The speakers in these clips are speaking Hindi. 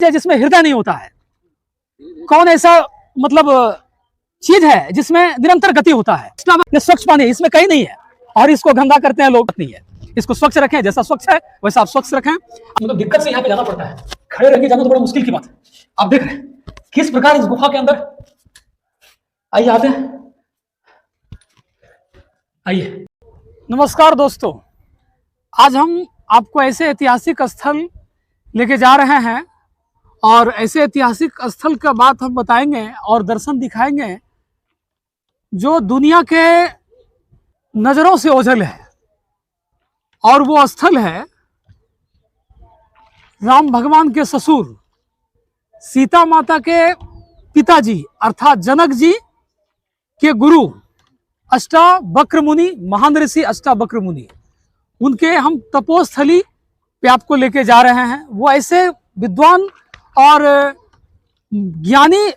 जिसमें हृदय नहीं होता है? कौन ऐसा मतलब चीज है जिसमें निरंतर गति होता है? ये स्वच्छ पानी है, इसमें कहीं नहीं है और इसको गंदा करते हैं लोग। नहीं है, इसको स्वच्छ रखें, जैसा स्वच्छ है वैसा आप स्वच्छ रखें। मतलब दिक्कत से यहाँ पे जाना पड़ता है, खड़े रह के जाना तो बड़ा मुश्किल की बात है। आप देख रहे हैं किस प्रकार इस गुफा के अंदर, आइए आते हैं, आइए। नमस्कार दोस्तों, आज हम आपको ऐसे ऐतिहासिक स्थल लेके जा रहे हैं और ऐसे ऐतिहासिक स्थल का बात हम बताएंगे और दर्शन दिखाएंगे जो दुनिया के नजरों से ओझल है। और वो स्थल है राम भगवान के ससुर सीता माता के पिताजी अर्थात जनक जी के गुरु अष्टावक्र मुनि, महान ऋषि अष्टावक्र मुनि, उनके हम तपोस्थली पे आपको लेके जा रहे हैं। वो ऐसे विद्वान और ज्ञानी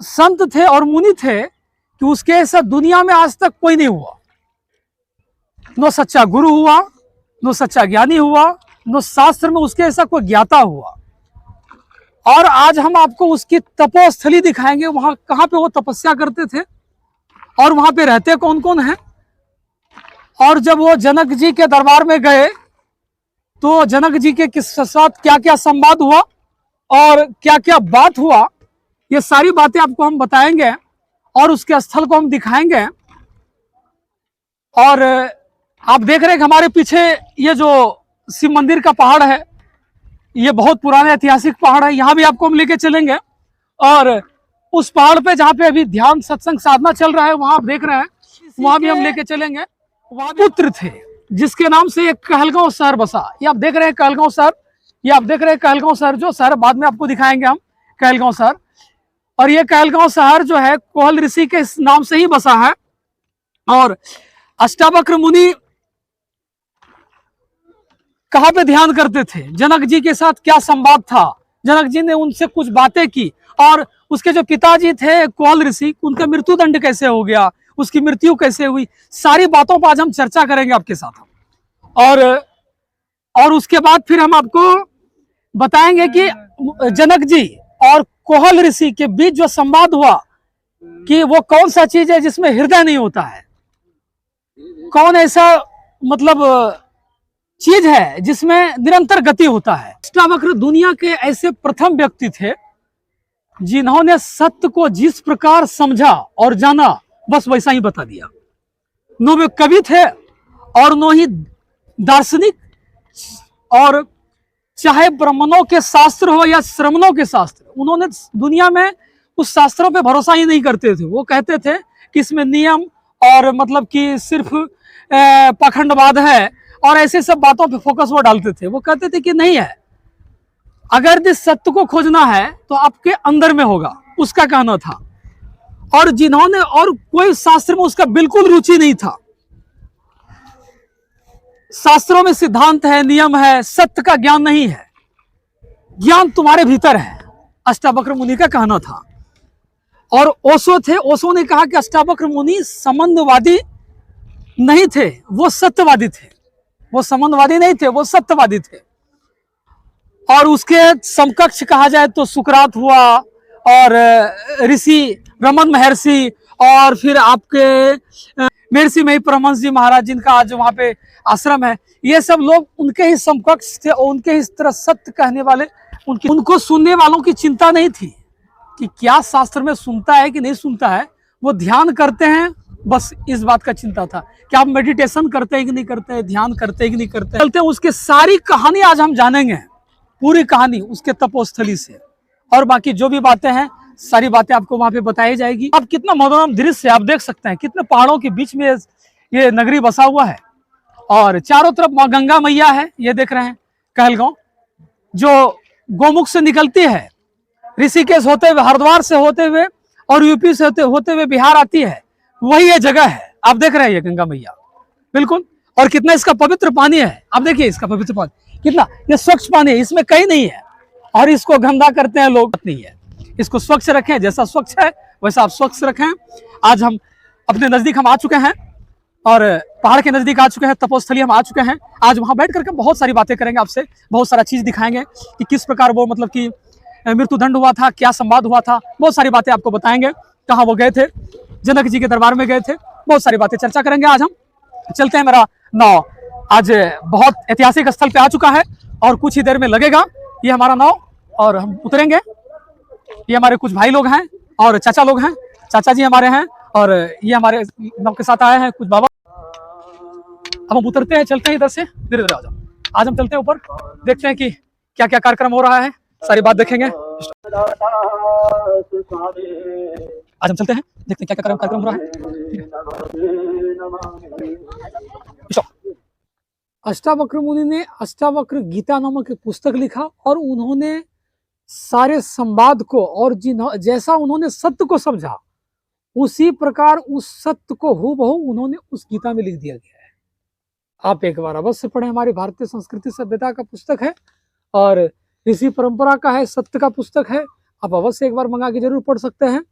संत थे और मुनि थे कि उसके ऐसा दुनिया में आज तक कोई नहीं हुआ। नो सच्चा गुरु हुआ, नो सच्चा ज्ञानी हुआ, नो शास्त्र में उसके ऐसा कोई ज्ञाता हुआ। और आज हम आपको उसकी तपोस्थली दिखाएंगे, वहां कहाँ पे वो तपस्या करते थे और वहां पे रहते कौन कौन हैं। और जब वो जनक जी के दरबार में गए तो जनक जी के किस साथ क्या क्या संवाद हुआ और क्या क्या बात हुआ, ये सारी बातें आपको हम बताएंगे और उसके स्थल को हम दिखाएंगे। और आप देख रहे हैं कि हमारे पीछे ये जो शिव मंदिर का पहाड़ है, ये बहुत पुराना ऐतिहासिक पहाड़ है। यहाँ भी आपको हम लेके चलेंगे और उस पहाड़ पे जहाँ पे अभी ध्यान सत्संग साधना चल रहा है, वहां आप देख रहे हैं, वहां भी हम लेके चलेंगे। वहां पुत्र थे जिसके नाम से एक कहलगांव शहर बसा। ये आप देख रहे हैं कहलगांव शहर, ये आप देख रहे हैं कहलगांव शहर, जो शहर बाद में आपको दिखाएंगे हम, कहलगांव शहर। और ये कहलगांव शहर जो है कोहल ऋषि के नाम से ही बसा है। और अष्टावक्र मुनि कहाँ पे ध्यान करते थे, जनक जी के साथ क्या संवाद था, जनक जी ने उनसे कुछ बातें की। और उसके जो पिताजी थे कोहल ऋषि, उनका मृत्यु दंड कैसे हो गया, उसकी मृत्यु कैसे हुई, सारी बातों पर आज हम चर्चा करेंगे आपके साथ। और उसके बाद फिर हम आपको बताएंगे कि जनक जी और कोहल ऋषि के बीच जो संवाद हुआ कि वो कौन सा चीज है जिसमें हृदय नहीं होता है, कौन ऐसा मतलब चीज है जिसमें निरंतर गति होता है। अष्टावक्र दुनिया के ऐसे प्रथम व्यक्ति थे जिन्होंने सत्य को जिस प्रकार समझा और जाना बस वैसा ही बता दिया। नो वे कवि थे और नो ही दार्शनिक, और चाहे ब्राह्मणों के शास्त्र हो या श्रमणों के शास्त्र, उन्होंने दुनिया में उस शास्त्रों पे भरोसा ही नहीं करते थे। वो कहते थे कि इसमें नियम और मतलब कि सिर्फ पाखंडवाद है और ऐसे सब बातों पे फोकस वो डालते थे। वो कहते थे कि नहीं है, अगर जिस सत्य को खोजना है तो आपके अंदर में होगा, उसका कहना था। और जिन्होंने और कोई शास्त्र में उसका बिल्कुल रुचि नहीं था, शास्त्रों में सिद्धांत है, नियम है, सत्य का ज्ञान नहीं है, ज्ञान तुम्हारे भीतर है, अष्टावक्र मुनि का कहना था। और ओशो थे, ओशो ने कहा कि अष्टावक्र मुनि संबंधवादी नहीं थे, वो सत्यवादी थे। वो संबंधवादी नहीं थे, वो सत्यवादी थे। और उसके समकक्ष कहा जाए तो सुकरात हुआ और ऋषि रमन महर्षि, और फिर आपके महर्षि में परमहंस जी महाराज, जिनका आज वहां पे आश्रम है, ये सब लोग उनके ही समकक्ष थे और उनके इस तरह सत्य कहने वाले। उनको सुनने वालों की चिंता नहीं थी कि क्या शास्त्र में सुनता है कि नहीं सुनता है, वो ध्यान करते हैं, बस इस बात का चिंता था कि आप मेडिटेशन करते हैं कि नहीं करते हैं, ध्यान करते हैं कि नहीं करते हैं। चलते हैं, उसके सारी कहानी आज हम जानेंगे, पूरी कहानी उसके तपोस्थली से। और बाकी जो भी बातें हैं सारी बातें आपको वहां पे बताई जाएगी। अब कितना मनोरम दृश्य आप देख सकते हैं, कितने पहाड़ों के बीच में ये नगरी बसा हुआ है और चारों तरफ माँ गंगा मैया है। ये देख रहे हैं कहलगांव, जो गोमुख से निकलती है, ऋषिकेश होते हुए, हरिद्वार से होते हुए और यूपी से होते हुए बिहार आती है, वही ये जगह है। आप देख रहे हैं ये गंगा मैया बिल्कुल। और कितना इसका पवित्र पानी है, आप देखिए इसका पवित्र पानी कितना, ये स्वच्छ पानी है, इसमें कहीं नहीं है और इसको गंदा करते हैं लोग। नहीं है, इसको स्वच्छ रखें, जैसा स्वच्छ है वैसा आप स्वच्छ रखें। आज हम अपने नजदीक हम आ चुके हैं और पहाड़ के नजदीक आ चुके हैं, तपोस्थली हम आ चुके हैं। आज वहां बैठ करके बहुत सारी बातें करेंगे, आपसे बहुत सारा चीज दिखाएंगे कि किस प्रकार वो मतलब कि मृत्युदंड हुआ था, क्या संवाद हुआ था, बहुत सारी बातें आपको बताएंगे। कहाँ वो गए थे, जनक जी के दरबार में गए थे, बहुत सारी बातें चर्चा करेंगे आज हम। चलते हैं, मेरा नाव आज बहुत ऐतिहासिक स्थल पे आ चुका है और कुछ ही देर में लगेगा ये हमारा नाव और हम उतरेंगे। ये हमारे कुछ भाई लोग हैं और चाचा लोग हैं, चाचा जी हमारे हैं और ये हमारे नाव के साथ आए हैं कुछ बाबा। अब हम उतरते हैं, चलते हैं इधर से, धीरे धीरे आ जाओ। आज हम चलते हैं ऊपर, देखते हैं कि क्या क्या कार्यक्रम हो रहा है, सारी बात देखेंगे। आज हम चलते हैं, देखते हैं क्या क्या कार्यक्रम हो रहा है। अष्टावक्र मुनि ने अष्टावक्र गीता नामक एक पुस्तक लिखा और उन्होंने सारे संवाद को और जैसा उन्होंने सत्य को समझा उसी प्रकार उस सत्य को हूबहू उन्होंने उस गीता में लिख दिया गया है। आप एक बार अवश्य पढ़ें, हमारी भारतीय संस्कृति सभ्यता का पुस्तक है और ऋषि परंपरा का है, सत्य का पुस्तक है। आप अवश्य एक बार मंगा के जरूर पढ़ सकते हैं।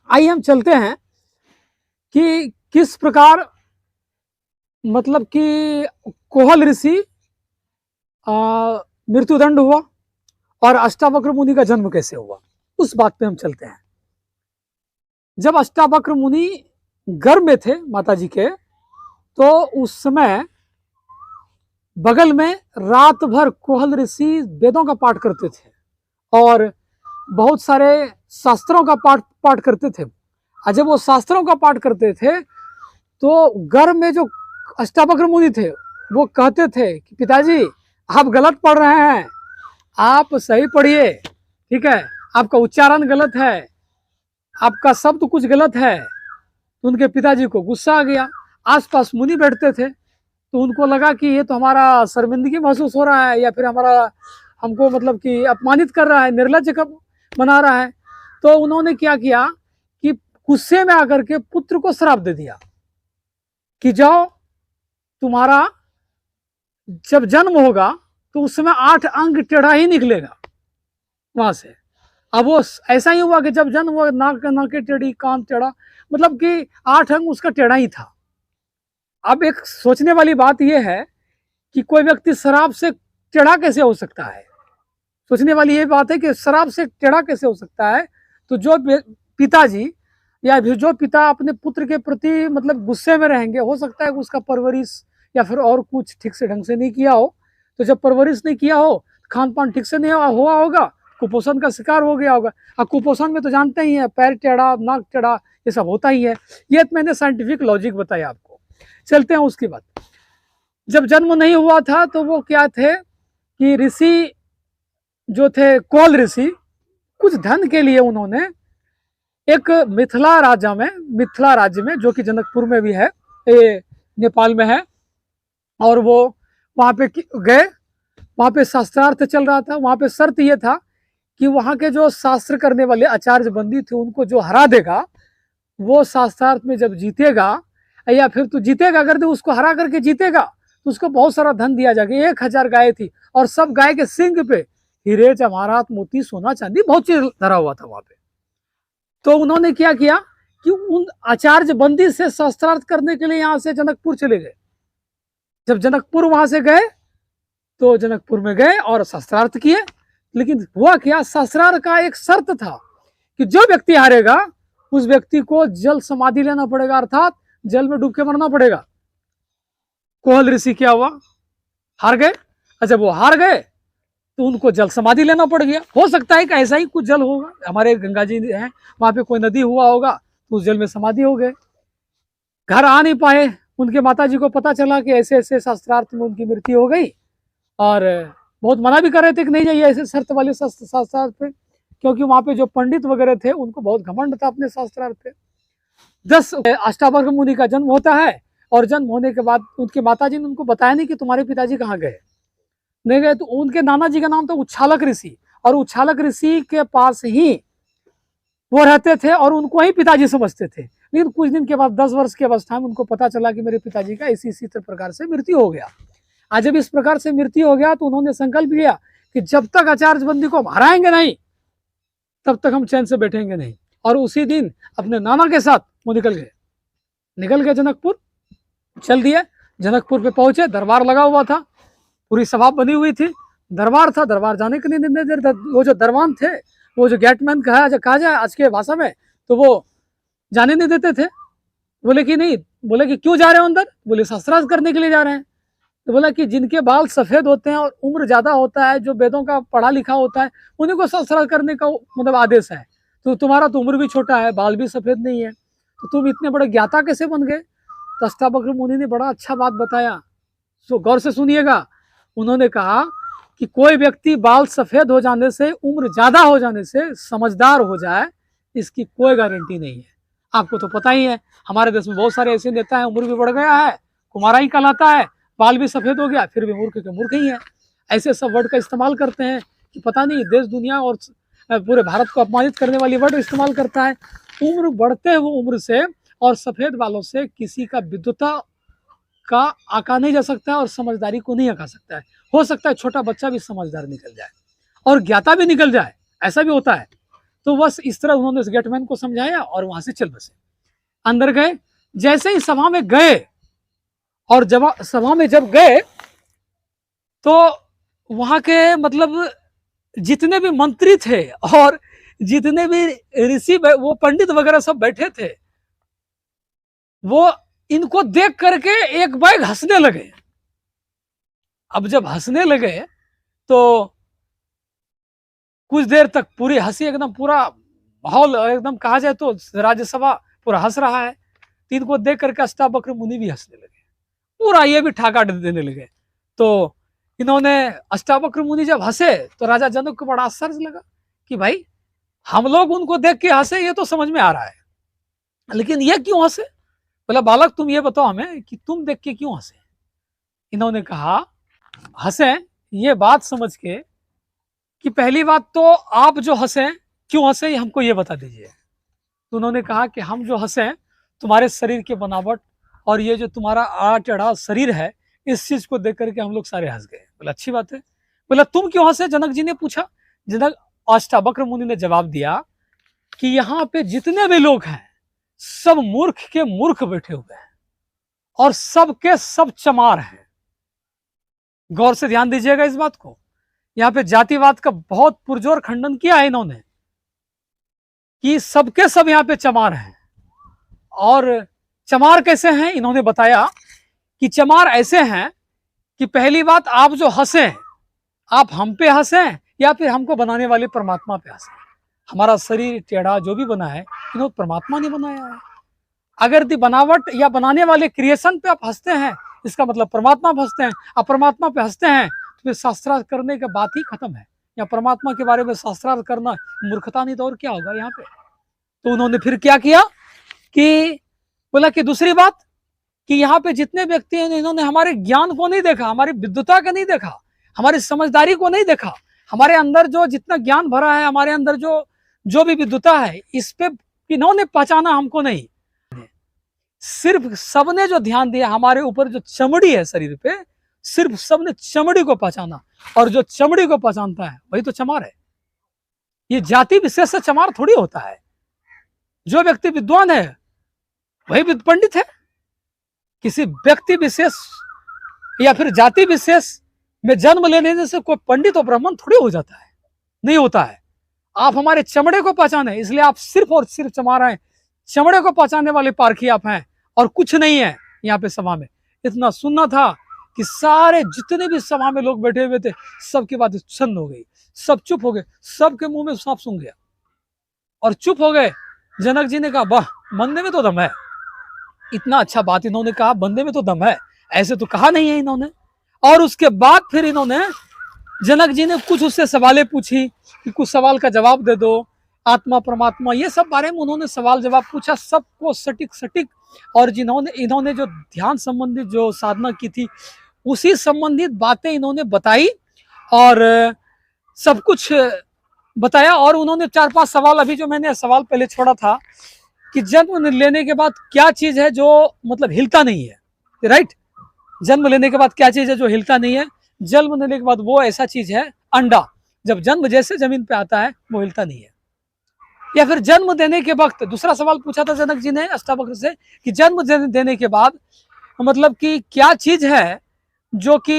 आइए हम चलते हैं कि किस प्रकार मतलब कि कोहल ऋषि मृत्युदंड हुआ और अष्टावक्र मुनि का जन्म कैसे हुआ, उस बात पे हम चलते हैं। जब अष्टावक्र मुनि गर्भ में थे माता जी के, तो उस समय बगल में रात भर कोहल ऋषि वेदों का पाठ करते थे और बहुत सारे शास्त्रों का पाठ करते थे। और जब वो शास्त्रों का पाठ करते थे तो गर्भ में जो अष्टावक्र मुनि थे वो कहते थे कि पिताजी आप गलत पढ़ रहे हैं, आप सही पढ़िए, ठीक है, आपका उच्चारण गलत है, आपका शब्द कुछ गलत है। तो उनके पिताजी को गुस्सा आ गया। आसपास मुनि बैठते थे तो उनको लगा कि ये तो हमारा शर्मिंदगी महसूस हो रहा है या फिर हमको मतलब कि अपमानित कर रहा है, निर्लज्ज बना रहा है। तो उन्होंने क्या किया कि गुस्से में आकर के पुत्र को श्राप दे दिया कि जाओ, तुम्हारा जब जन्म होगा तो उस समय 8 अंग टेढ़ा ही निकलेगा वहां से। अब वो ऐसा ही हुआ कि जब जन्म हुआ नाक टेढ़ी, कान टेढ़ा, मतलब कि 8 अंग उसका टेढ़ा ही था। अब एक सोचने वाली बात यह है कि कोई व्यक्ति शराब से टेढ़ा कैसे हो सकता है। सोचने वाली ये बात है कि शराब से टेढ़ा कैसे हो सकता है। तो जो पिताजी या फिर जो पिता अपने पुत्र के प्रति मतलब गुस्से में रहेंगे, हो सकता है कि उसका परवरिश या फिर और कुछ ठीक से ढंग से नहीं किया हो। तो जब परवरिश नहीं किया हो, खान पान ठीक से नहीं हुआ होगा, कुपोषण का शिकार हो गया होगा। और कुपोषण में तो जानते ही है, पैर टेढ़ा, नाक टेढ़ा, ये सब होता ही है। ये मैंने साइंटिफिक लॉजिक बताया आपको। चलते हैं उसके बाद। जब जन्म नहीं हुआ था तो वो क्या थे कि ऋषि जो थे कोहल ऋषि, कुछ धन के लिए उन्होंने एक मिथिला राज्य में जो कि जनकपुर में भी है, ये नेपाल में है, और वो वहां पे गए। वहां पे शास्त्रार्थ चल रहा था। वहां पे शर्त ये था कि वहां के जो शास्त्र करने वाले आचार्य बंदी थे उनको जो हरा देगा, वो शास्त्रार्थ में जब जीतेगा या फिर तो जीतेगा, अगर तो उसको हरा करके जीतेगा तो उसको बहुत सारा धन दिया जाएगा। 1000 गाय थी और सब गाय के सिंग पे हीरे जवाहरात मोती सोना चांदी बहुत चीज धरा हुआ था वहां पे। तो उन्होंने क्या किया कि उन आचार्य बंदी से शास्त्रार्थ करने के लिए यहाँ से जनकपुर चले गए। जब जनकपुर वहां से गए तो जनकपुर में गए और शास्त्रार्थ किए। लेकिन हुआ क्या, शास्त्रार्थ का एक शर्त था कि जो व्यक्ति हारेगा उस व्यक्ति को जल समाधि लेना पड़ेगा, अर्थात जल में डूब के मरना पड़ेगा। कोहल ऋषि क्या हुआ, हार गए। जब वो हार गए तो उनको जल समाधि लेना पड़ गया। हो सकता है कि ऐसा ही कुछ जल होगा, हमारे गंगा जी हैं, वहां पे कोई नदी हुआ होगा तो उस जल में समाधि हो गए। घर आ नहीं पाए। उनके माता जी को पता चला कि ऐसे ऐसे शास्त्रार्थ में उनकी मृत्यु हो गई और बहुत मना भी कर रहे थे कि नहीं जाइए ऐसे शर्त वाले शास्त्रार्थ पे, क्योंकि वहां पे जो पंडित वगैरह थे उनको बहुत घमंड था अपने शास्त्रार्थ पे। 10 अष्टावक्र मुनि का जन्म होता है और जन्म होने के बाद उनके माता जी ने उनको बताया नहीं कि तुम्हारे पिताजी कहाँ गए, नहीं गए। तो उनके नाना जी का नाम था उच्छालक ऋषि और उच्छालक ऋषि के पास ही वो रहते थे और उनको ही पिताजी समझते थे। लेकिन कुछ दिन के बाद 10 वर्ष की अवस्था में उनको पता चला कि मेरे पिताजी का इसी प्रकार से मृत्यु हो गया। आज जब इस प्रकार से मृत्यु हो गया तो उन्होंने संकल्प लिया कि जब तक आचार्य बंदी को हराएंगे नहीं तब तक हम चैन से बैठेंगे नहीं। और उसी दिन अपने नाना के साथ वो निकल गए जनकपुर, चल दिए। जनकपुर पे पहुंचे, दरबार लगा हुआ था, पूरी सभा बनी हुई थी। दरबार था, दरबार जाने के नहीं दे रहे थे। वो जो दरबान थे, वो जो गेटमैन कहा जाए आज के भाषा में, तो वो जाने नहीं देते थे। बोले कि नहीं, बोले कि क्यों जा रहे हो अंदर? बोले शास्त्रार्थ करने के लिए जा रहे हैं। तो बोला कि जिनके बाल सफेद होते हैं और उम्र ज्यादा होता है, जो वेदों का पढ़ा लिखा होता है, उन्हीं को शास्त्रार्थ करने का मतलब आदेश है। तो तुम्हारा तो उम्र भी छोटा है, बाल भी सफेद नहीं है, तो तुम इतने बड़े ज्ञाता कैसे बन गए? तो अष्टावक्र मुनि ने बड़ा अच्छा बात बताया, सो गौर से सुनिएगा। उन्होंने कहा कि कोई व्यक्ति बाल सफेद हो जाने से, उम्र ज्यादा हो जाने से समझदार हो जाए, इसकी कोई गारंटी नहीं है। आपको तो पता ही है, हमारे देश में बहुत सारे ऐसे नेता हैं, उम्र भी बढ़ गया है, कुमारा ही कहलाता है, बाल भी सफेद हो गया, फिर भी मूर्ख के मूर्ख ही है। ऐसे सब वर्ड का इस्तेमाल करते हैं कि पता नहीं देश दुनिया और पूरे भारत को अपमानित करने वाली वर्ड इस्तेमाल करता है। उम्र बढ़ते हुए उम्र से और सफेद बालों से किसी का विद्वता का आका नहीं जा सकता है और समझदारी को नहीं आका सकता है। हो सकता है छोटा बच्चा भी समझदार निकल जाए और ज्ञाता भी निकल जाए, ऐसा भी होता है। तो बस इस तरह उन्होंने उस गेटमैन को समझाया और वहां से चल बसे, अंदर गए। जैसे ही सभा में गए और जब सभा में जब गए तो वहां के मतलब जितने भी मंत्री थे और जितने भी ऋषि, वो पंडित वगैरह सब बैठे थे, वो इनको देख करके एक बैग हंसने लगे। अब जब हंसने लगे तो कुछ देर तक पूरी हंसी, एकदम पूरा माहौल एकदम कहा जाए तो राज्यसभा पूरा हंस रहा है। तो इनको देख करके अष्टावक्र मुनि भी हंसने लगे, पूरा ये भी ठाका देने लगे। तो इन्होंने, अष्टावक्र मुनि जब हंसे तो राजा जनक को बड़ा आश्चर्य लगा कि भाई हम लोग उनको देख के हंसे, ये तो समझ में आ रहा है, लेकिन ये क्यों हंसे? बोला बालक तुम ये बताओ हमें कि तुम देख के क्यों हंसे? इन्होंने कहा हंसे ये बात समझ के कि पहली बात तो आप जो हंसे, क्यों हंसे, हमको ये बता दीजिए। तो उन्होंने कहा कि हम जो हंसे तुम्हारे शरीर के बनावट और ये जो तुम्हारा आड़ा टेढ़ा शरीर है, इस चीज को देख करके हम लोग सारे हंस गए। बोला अच्छी बात है। बोला तुम क्यों हंसे? जनक जी ने पूछा। जनक अष्टावक्र मुनि ने जवाब दिया कि यहाँ पे जितने भी लोग हैं सब मूर्ख के मूर्ख बैठे हुए हैं और सबके सब चमार हैं। गौर से ध्यान दीजिएगा इस बात को। यहाँ पे जातिवाद का बहुत पुरजोर खंडन किया है इन्होंने कि सबके सब यहाँ पे चमार हैं। और चमार कैसे हैं? इन्होंने बताया कि चमार ऐसे हैं कि पहली बात, आप जो हंसे, आप हम पे हंसे या फिर हमको बनाने वाले परमात्मा पे हंसे। हमारा शरीर टेढ़ा जो भी बना है, इन्होंने परमात्मा ने बनाया है। अगर दी बनावट या बनाने वाले क्रिएशन पे आप हंसते हैं, इसका मतलब परमात्मा पे हंसते हैं। आप परमात्मा पे हंसते हैं तो फिर शास्त्रार्थ करने का बात ही खत्म है। या परमात्मा के बारे में शास्त्रार्थ करना मूर्खता नहीं तो और क्या होगा यहाँ पे। तो उन्होंने फिर क्या किया कि बोला कि दूसरी बात कि यहाँ पे जितने व्यक्ति हैं, इन्होंने हमारे ज्ञान को नहीं देखा, हमारी विद्वता को नहीं देखा, हमारी समझदारी को नहीं देखा। हमारे अंदर जो जितना ज्ञान भरा है, हमारे अंदर जो भी विद्वता है, इस पे इन्होंने पहचाना, हमको नहीं। सिर्फ सबने जो ध्यान दिया हमारे ऊपर, जो चमड़ी है शरीर पे, सिर्फ सबने चमड़ी को पहचाना, और जो चमड़ी को पहचानता है वही तो चमार है। ये जाति विशेष से चमार थोड़ी होता है। जो व्यक्ति विद्वान है वही पंडित है। किसी व्यक्ति विशेष या फिर जाति विशेष में जन्म लेने से कोई पंडित और ब्राह्मण थोड़ी हो जाता है, नहीं होता है। आप हमारे चमड़े को पहचाने, इसलिए आप सिर्फ और सिर्फ चमार हैं। चमड़े को पहचानने वाले पारखी आप हैं और कुछ नहीं है। यहाँ पे सभा में इतना सुनना था कि सारे जितने भी सभा में लोग बैठे हुए थे, सबकी बात छन्न हो गई, सब चुप हो गए, सबके मुंह में सांप सूंघ गया और चुप हो गए। जनक जी ने कहा वाह, बंदे में तो दम है। इतना अच्छा बात इन्होंने कहा, बंदे में तो दम है, ऐसे तो कहा नहीं है इन्होंने। और उसके बाद फिर इन्होंने, जनक जी ने कुछ उससे सवालें पूछी कि कुछ सवाल का जवाब दे दो, आत्मा परमात्मा ये सब बारे में उन्होंने सवाल जवाब पूछा, सबको सटीक। और जिन्होंने इन्होंने जो ध्यान संबंधित जो साधना की थी, उसी संबंधित बातें इन्होंने बताई और सब कुछ बताया। और उन्होंने 4-5 सवाल, अभी जो मैंने सवाल पहले छोड़ा था कि जन्म लेने के बाद क्या चीज है जो मतलब हिलता नहीं है, राइट? जन्म लेने के बाद क्या चीज है जो हिलता नहीं है? जन्म लेने के बाद वो ऐसा चीज है अंडा, जब जन्म जैसे जमीन पे आता है वो हिलता नहीं है। या फिर जन्म देने के वक्त, दूसरा सवाल पूछा था जनक जी ने अष्टावक्र से कि जन्म देने के बाद मतलब कि क्या चीज है जो कि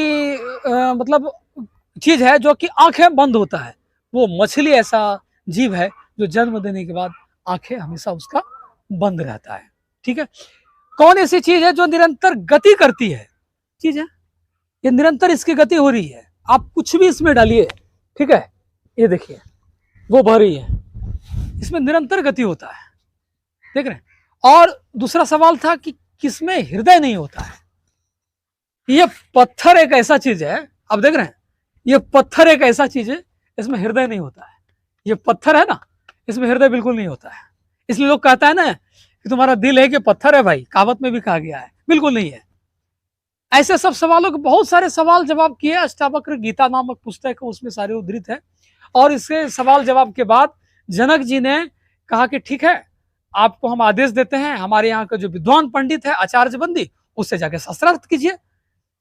मतलब चीज है जो कि आंखें बंद होता है। वो मछली ऐसा जीव है जो जन्म देने के बाद आंखें हमेशा उसका बंद रहता है। ठीक है। कौन ऐसी चीज है जो निरंतर गति करती है? चीज है ये निरंतर इसकी गति हो रही है। आप कुछ भी इसमें डालिए, ठीक है, ये देखिए वो बह रही है, इसमें निरंतर गति होता है, देख रहे हैं। और दूसरा सवाल था कि किसमें हृदय नहीं होता है। ये पत्थर एक ऐसा चीज है, आप देख रहे हैं, ये पत्थर एक ऐसा चीज है, इसमें हृदय नहीं होता है। ये पत्थर है ना, इसमें हृदय बिल्कुल नहीं होता है। इसलिए लोग कहता है ना कि तुम्हारा दिल है कि पत्थर है, भाई कहावत में भी कहा गया है, बिल्कुल नहीं है। ऐसे सब सवालों के बहुत सारे सवाल जवाब किए अष्टावक्र गीता नामक पुस्तक है, उसमें सारे उद्धृत है। और इसके सवाल जवाब के बाद जनक जी ने कहा कि ठीक है, आपको हम आदेश देते हैं, हमारे यहाँ का जो विद्वान पंडित है आचार्य बंदी, उससे जाके शास्त्रार्थ कीजिए।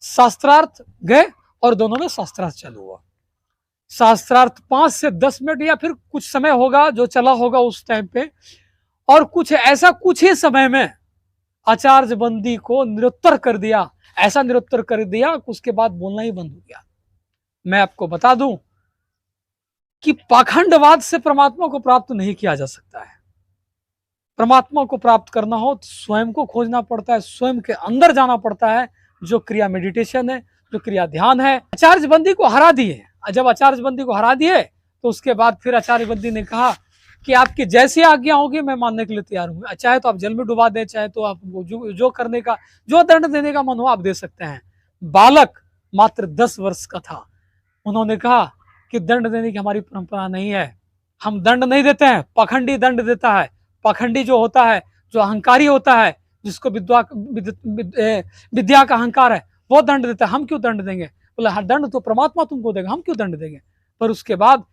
शास्त्रार्थ गए और दोनों में शास्त्रार्थ चालू हुआ। शास्त्रार्थ 5 से 10 मिनट या फिर कुछ समय होगा जो चला होगा उस टाइम पे, और कुछ ऐसा कुछ ही समय में आचार्य बंदी को निरुत्तर कर दिया, ऐसा निरुत्तर कर दिया कि उसके बाद बोलना ही बंद हो गया। मैं आपको बता दूं कि पाखंडवाद से परमात्मा को प्राप्त नहीं किया जा सकता है। परमात्मा को प्राप्त करना हो तो स्वयं को खोजना पड़ता है, स्वयं के अंदर जाना पड़ता है, जो क्रिया मेडिटेशन है, जो क्रिया ध्यान है। आचार्य बंदी को हरा दिए, जब आचार्य बंदी को हरा दिए तो उसके बाद फिर आचार्य बंदी ने कहा कि आपकी जैसी आज्ञा होगी मैं मानने के लिए तैयार हूँ, चाहे तो आप जल में डुबा दें, चाहे तो आप जो करने का, जो दंड देने का मन हो आप दे सकते हैं। बालक मात्र 10 वर्ष का था, उन्होंने कहा कि दंड देने की हमारी परंपरा नहीं है, हम दंड नहीं देते हैं, पाखंडी दंड देता है। पाखंडी जो होता है, जो अहंकारी होता है, जिसको विद्या का अहंकार है, वो दंड देता है, हम क्यों दंड देंगे? बोला हाँ, दंड तो परमात्मा तुमको देगा, हम क्यों दंड देंगे? पर उसके बाद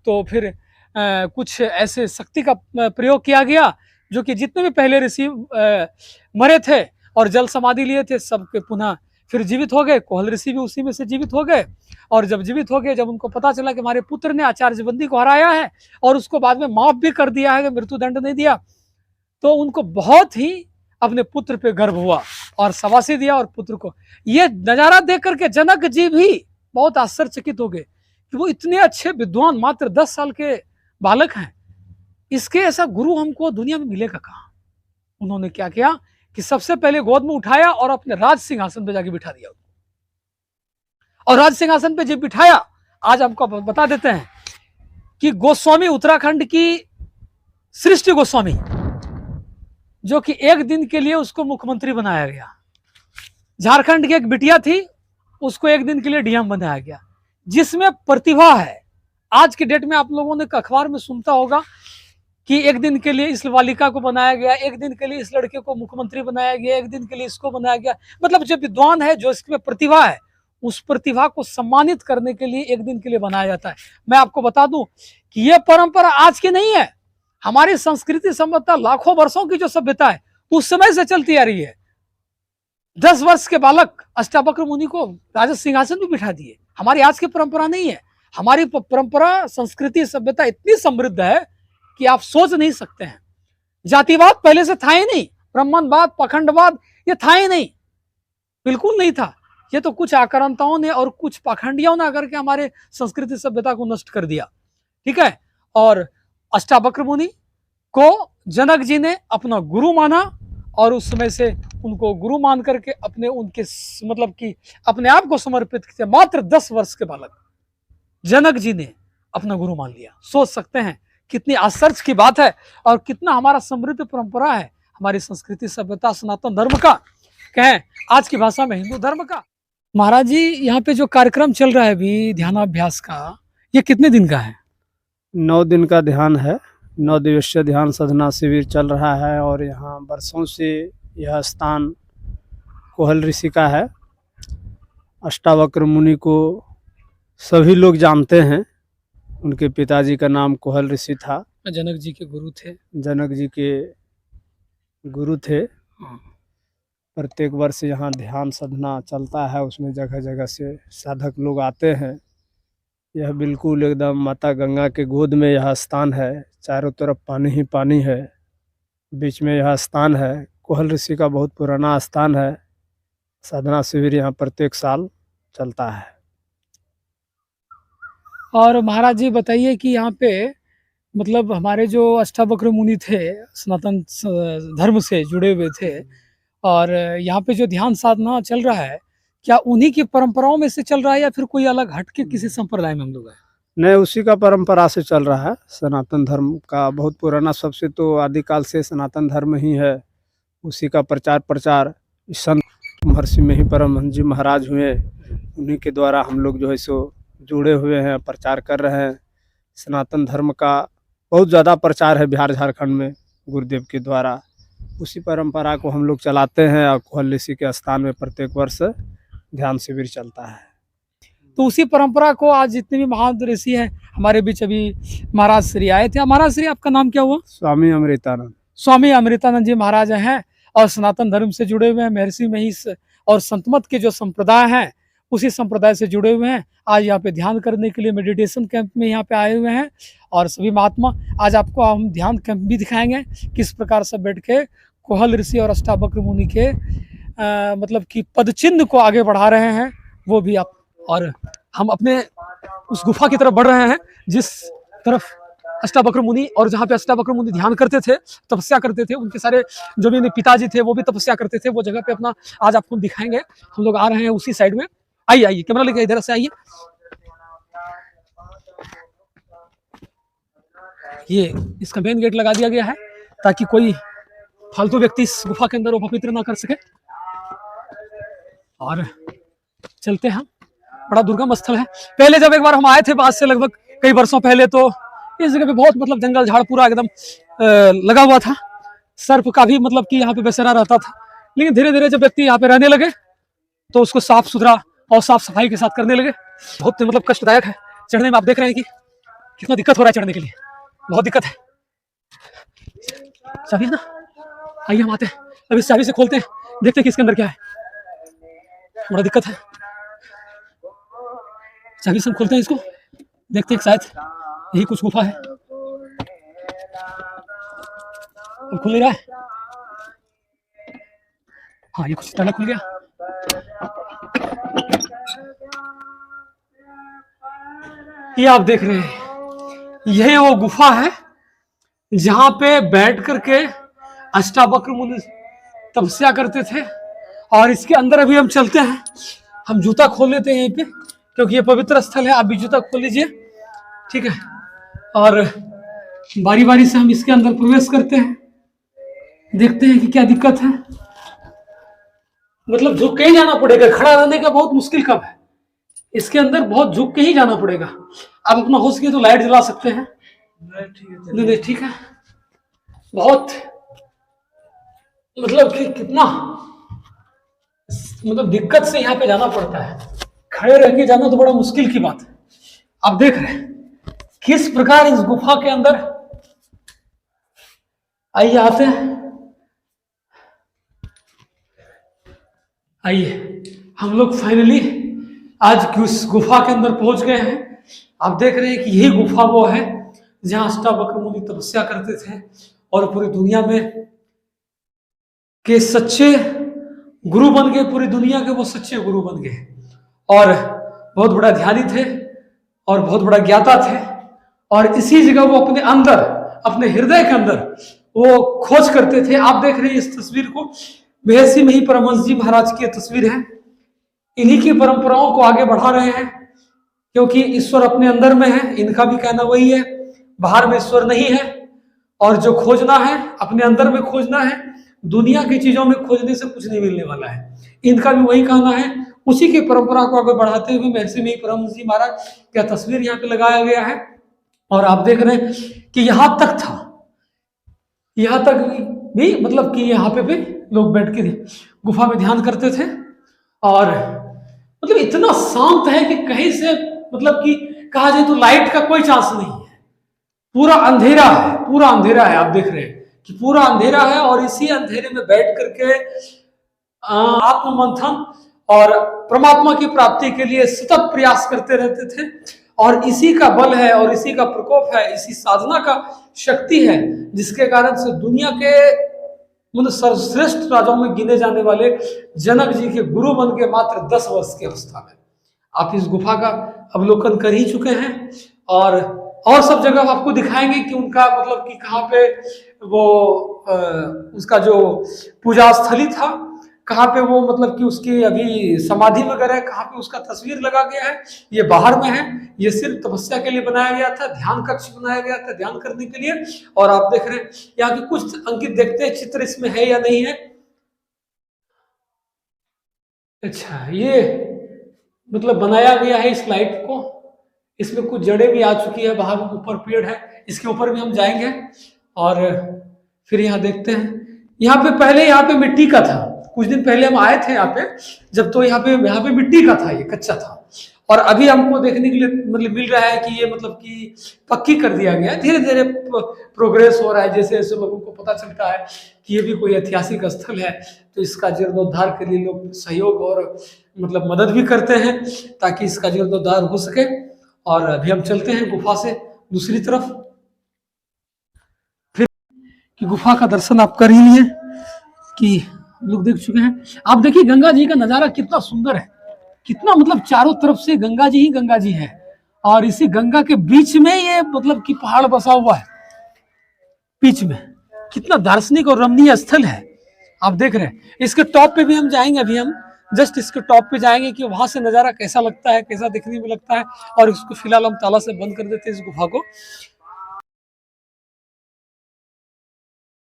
तो फिर कुछ ऐसे शक्ति का प्रयोग किया गया, जो कि जितने भी पहले ऋषि मरे थे और जल समाधि लिए थे, सबके पुनः फिर जीवित हो गए। कोहल ऋषि भी उसी में से जीवित हो गए। और जब जीवित हो गए, जब उनको पता चला कि हमारे पुत्र ने आचार्य बंदी को हराया है और उसको बाद में माफ भी कर दिया है, मृत्यु दंड नहीं दिया, तो उनको बहुत ही अपने पुत्र पे गर्व हुआ और शाबाशी दिया। और पुत्र को ये नजारा देख करके जनक जी भी बहुत आश्चर्यचकित हो गए कि वो इतने अच्छे विद्वान, मात्र 10 साल के बालक हैं, इसके ऐसा गुरु हमको दुनिया में मिलेगा कहाँ। उन्होंने क्या किया कि सबसे पहले गोद में उठाया और अपने राज सिंहासन पे जाके बिठा दिया। और राज सिंहासन पे जब बिठाया, आज आपको बता देते हैं कि गोस्वामी, उत्तराखंड की सृष्टि गोस्वामी, जो कि एक दिन के लिए उसको मुख्यमंत्री बनाया गया। झारखंड की एक बिटिया थी, उसको एक दिन के लिए डीएम बनाया गया, जिसमें प्रतिभा है। आज के डेट में आप लोगों ने अखबार में सुनता होगा कि एक दिन के लिए इस बालिका को बनाया गया, एक दिन के लिए इस लड़के को मुख्यमंत्री बनाया गया, एक दिन के लिए इसको बनाया गया। मतलब जो विद्वान है, जो इसमें प्रतिभा है, उस प्रतिभा को सम्मानित करने के लिए एक दिन के लिए बनाया जाता है। मैं आपको बता दूं कि यह परंपरा आज की नहीं है, हमारी संस्कृति सभ्यता लाखों वर्षों की जो सभ्यता है उस समय से चलती आ रही है। 10 वर्ष के बालक अष्टावक्र मुनि को राजा सिंहासन में बिठा दिए। हमारी आज की परंपरा नहीं है। हमारी परंपरा, संस्कृति, सभ्यता इतनी समृद्ध है कि आप सोच नहीं सकते हैं। जातिवाद पहले से था ही नहीं, ब्राह्मणवाद, पाखंडवाद ये था ही नहीं, बिल्कुल नहीं था। ये तो कुछ आक्रांताओं ने और कुछ पाखंडियों ने आकर के हमारे संस्कृति सभ्यता को नष्ट कर दिया। ठीक है। और अष्टावक्र मुनि को जनक जी ने अपना गुरु माना और उस समय से उनको गुरु मान करके उनके मतलब कि अपने आप को समर्पित किया। मात्र 10 वर्ष के बालक जनक जी ने अपना गुरु मान लिया। सोच सकते हैं कितनी आश्चर्य की बात है और कितना हमारा समृद्ध परंपरा है, हमारी संस्कृति सभ्यता, सनातन धर्म का, कहें आज की भाषा में हिंदू धर्म का। महाराज जी, यहाँ पे जो कार्यक्रम चल रहा है अभी ध्यानाभ्यास का, ये कितने दिन का है? 9 दिन का ध्यान है। 9 दिवसीय ध्यान साधना शिविर चल रहा है और यहाँ वर्षों से यह स्थान कोहल ऋषि का है। अष्टावक्र मुनि को सभी लोग जानते हैं, उनके पिताजी का नाम कोहल ऋषि था, जनक जी के गुरु थे। जनक जी के गुरु थे। प्रत्येक वर्ष यहाँ ध्यान साधना चलता है, उसमें जगह जगह से साधक लोग आते हैं। यह बिल्कुल एकदम माता गंगा के गोद में यह स्थान है, चारों तरफ पानी ही पानी है, बीच में यह स्थान है। कोहल ऋषि का बहुत पुराना स्थान है। साधना शिविर यहाँ प्रत्येक साल चलता है। और महाराज जी बताइए कि यहाँ पे मतलब हमारे जो अष्टावक्र मुनि थे, सनातन धर्म से जुड़े हुए थे, और यहाँ पे जो ध्यान साधना चल रहा है, क्या उन्हीं की परंपराओं में से चल रहा है या फिर कोई अलग हटके किसी संप्रदाय में हम लोग हैं? नहीं, उसी का परंपरा से चल रहा है। सनातन धर्म का बहुत पुराना, सबसे तो आदिकाल से सनातन धर्म ही है। उसी का प्रचार इस संत महर्षि में ही परमहंस जी महाराज हुए, उन्हीं के द्वारा हम लोग जो है सो जुड़े हुए हैं, प्रचार कर रहे हैं। सनातन धर्म का बहुत ज़्यादा प्रचार है बिहार झारखंड में गुरुदेव के द्वारा। उसी परंपरा को हम लोग चलाते हैं और कोहल ऋषि के स्थान में प्रत्येक वर्ष ध्यान शिविर चलता है। तो उसी परंपरा को आज जितने भी महान ऋषि हैं हमारे बीच, अभी महाराज श्री आए थे। महाराज श्री, आपका नाम क्या हुआ? स्वामी अमृतानंद। स्वामी अमृतानंद जी महाराज हैं और सनातन धर्म से जुड़े हुए हैं, महर्षि महिष और संतमत के जो संप्रदाय हैं उसी संप्रदाय से जुड़े हुए हैं। आज यहाँ पे ध्यान करने के लिए मेडिटेशन कैंप में यहाँ पे आए हुए हैं। और सभी महात्मा, आज आपको हम ध्यान कैंप भी दिखाएंगे, किस प्रकार से बैठ के कोहल ऋषि और अष्टावक्र मुनि के मतलब कि पदचिन्ह को आगे बढ़ा रहे हैं, वो भी आप। और हम अपने उस गुफा की तरफ बढ़ रहे हैं जिस तरफ अष्टावक्र मुनि, और जहाँ पे अष्टावक्र मुनि ध्यान करते थे, तपस्या करते थे, उनके सारे जो भी पिताजी थे वो भी तपस्या करते थे, वो जगह पे अपना आज आपको दिखाएंगे। हम लोग आ रहे हैं उसी साइड में। आइए आइए, कैमरा लेके इधर से आइए। ये इसका मेन गेट लगा दिया गया है ताकि कोई फालतू व्यक्ति इस गुफा के अंदर वो पवित्र ना कर सके। और चलते हैं, बड़ा दुर्गम स्थल है। पहले जब एक बार हम आए थे आज से लगभग कई वर्षों पहले, तो इस जगह पे बहुत मतलब जंगल झाड़ पूरा एकदम लगा हुआ था। सर्प का भी मतलब कि यहाँ पे बसेरा रहता था। लेकिन धीरे धीरे जब व्यक्ति यहाँ पे रहने लगे तो उसको साफ सुथरा और साफ सफाई के साथ करने लगे। बहुत मतलब कष्टदायक है चढ़ने में। आप देख रहे हैं कि कितना दिक्कत हो रहा है चढ़ने के लिए, बहुत दिक्कत है। चाबी है ना? आइए हम आते हैं, अब इस चाबी से खोलते हैं, देखते हैं कि इसके अंदर क्या है। बड़ा दिक्कत है। चाबी से हम खोलते हैं इसको, देखते हैं शायद यही कुछ गुफा है। अब खुल नहीं रहा है। हाँ, ये कुछ ताला खुल गया। ये आप देख रहे हैं, यही वो गुफा है जहां पे बैठ करके अष्टावक्र मुनि तपस्या करते थे। और इसके अंदर अभी हम चलते हैं। हम जूता खोल लेते हैं यहीं पे, क्योंकि ये पवित्र स्थल है। आप भी जूता खोल लीजिए, ठीक है। और बारी बारी से हम इसके अंदर प्रवेश करते हैं, देखते हैं कि क्या दिक्कत है। मतलब झुक के ही जाना पड़ेगा, खड़ा रहने का बहुत मुश्किल काम है। इसके अंदर बहुत झुक के ही जाना पड़ेगा। आप अपना हो सके तो लाइट जला सकते हैं। नहीं ठीक है। बहुत मतलब कि कितना मतलब दिक्कत से यहाँ पे जाना पड़ता है। खड़े रह के जाना तो बड़ा मुश्किल की बात है। आप देख रहे हैं किस प्रकार इस गुफा के अंदर। आइए आते हैं, आइए। हम लोग फाइनली आज उस गुफा के अंदर पहुंच गए हैं। आप देख रहे हैं कि यही गुफा वो है जहां अष्टावक्र मुनि तपस्या करते थे और पूरी दुनिया में के सच्चे गुरु बन गए। पूरी दुनिया के वो सच्चे गुरु बन गए और बहुत बड़ा ध्यानी थे और बहुत बड़ा ज्ञाता थे। और इसी जगह वो अपने अंदर, अपने हृदय के अंदर वो खोज करते थे। आप देख रहे हैं इस तस्वीर को, महर्षि में ही परमहंस जी महाराज की तस्वीर है। इन्हीं की परंपराओं को आगे बढ़ा रहे हैं, क्योंकि ईश्वर अपने अंदर में है। इनका भी कहना वही है, बाहर में ईश्वर नहीं है। और जो खोजना है अपने अंदर में खोजना है, दुनिया की चीजों में खोजने से कुछ नहीं मिलने वाला है। इनका भी वही कहना है। उसी की परंपरा को आगे बढ़ाते हुए महर्षि में ही परमहंस जी महाराज का तस्वीर यहाँ पे लगाया गया है। और आप देख रहे हैं कि यहां तक था, यहां तक भी मतलब कि यहाँ पे भी लोग बैठ के गुफा में ध्यान करते थे। और मतलब इतना शांत है कि कहीं से मतलब कि कहा जाए तो लाइट का कोई चांस नहीं है। पूरा अंधेरा है, पूरा अंधेरा है। आप देख रहे हैं कि पूरा अंधेरा है और इसी अंधेरे में बैठ करके आत्ममंथन और परमात्मा की प्राप्ति के लिए सतत प्रयास करते रहते थे। और इसी का बल है और इसी का प्रकोप है, इसी साधना का शक्ति है, जिसके कारण से दुनिया के मतलब सर्वश्रेष्ठ राजाओं में गिने जाने वाले जनक जी के गुरु बन के मात्र 10 वर्ष की अवस्था में आप इस गुफा का अवलोकन कर ही चुके हैं, और सब जगह आपको दिखाएंगे कि उनका मतलब कि कहाँ पे वो उसका जो पूजा स्थली था, कहाँ पे वो मतलब कि उसकी अभी समाधि वगैरह कहाँ पे उसका तस्वीर लगा गया है। ये बाहर में है, ये सिर्फ तपस्या के लिए बनाया गया था, ध्यान कक्ष बनाया गया था ध्यान करने के लिए। और आप देख रहे हैं यहाँ के कुछ अंकित, देखते हैं चित्र इसमें है या नहीं है। अच्छा, ये मतलब बनाया गया है इस लाइट को, इसमें कुछ जड़ें भी आ चुकी है, बाहर ऊपर पेड़ है, इसके ऊपर भी हम जाएंगे और फिर यहाँ देखते हैं। यहाँ पे पहले यहाँ पे मिट्टी का था, कुछ दिन पहले हम आए थे यहाँ पे, जब तो यहाँ पे मिट्टी का था, ये कच्चा था। और अभी हमको देखने के लिए मतलब मिल रहा है कि ये मतलब कि पक्की कर दिया गया है, धीरे धीरे प्रोग्रेस हो रहा है, जैसे जैसे लोगों को पता चलता है कि ये भी कोई ऐतिहासिक स्थल है, तो इसका जीर्णोद्धार के लिए लोग सहयोग और मतलब मदद भी करते हैं ताकि इसका जीर्णोद्धार हो सके। और अभी हम चलते हैं गुफा से दूसरी तरफ, फिर कि गुफा का दर्शन आप कर ही लिए कि लोग देख चुके हैं। आप देखिए गंगा जी का नजारा कितना सुंदर है, कितना मतलब चारों तरफ से गंगा जी ही गंगा जी है, और इसी गंगा के बीच में ये मतलब कि पहाड़ बसा हुआ है बीच में। कितना दार्शनिक और रमणीय स्थल है, आप देख रहे हैं। इसके टॉप पे भी हम जाएंगे, अभी हम जस्ट इसके टॉप पे जाएंगे कि वहां से नजारा कैसा लगता है, कैसा दिखने में लगता है। और इसको फिलहाल हम ताला से बंद कर देते हैं इस गुफा को,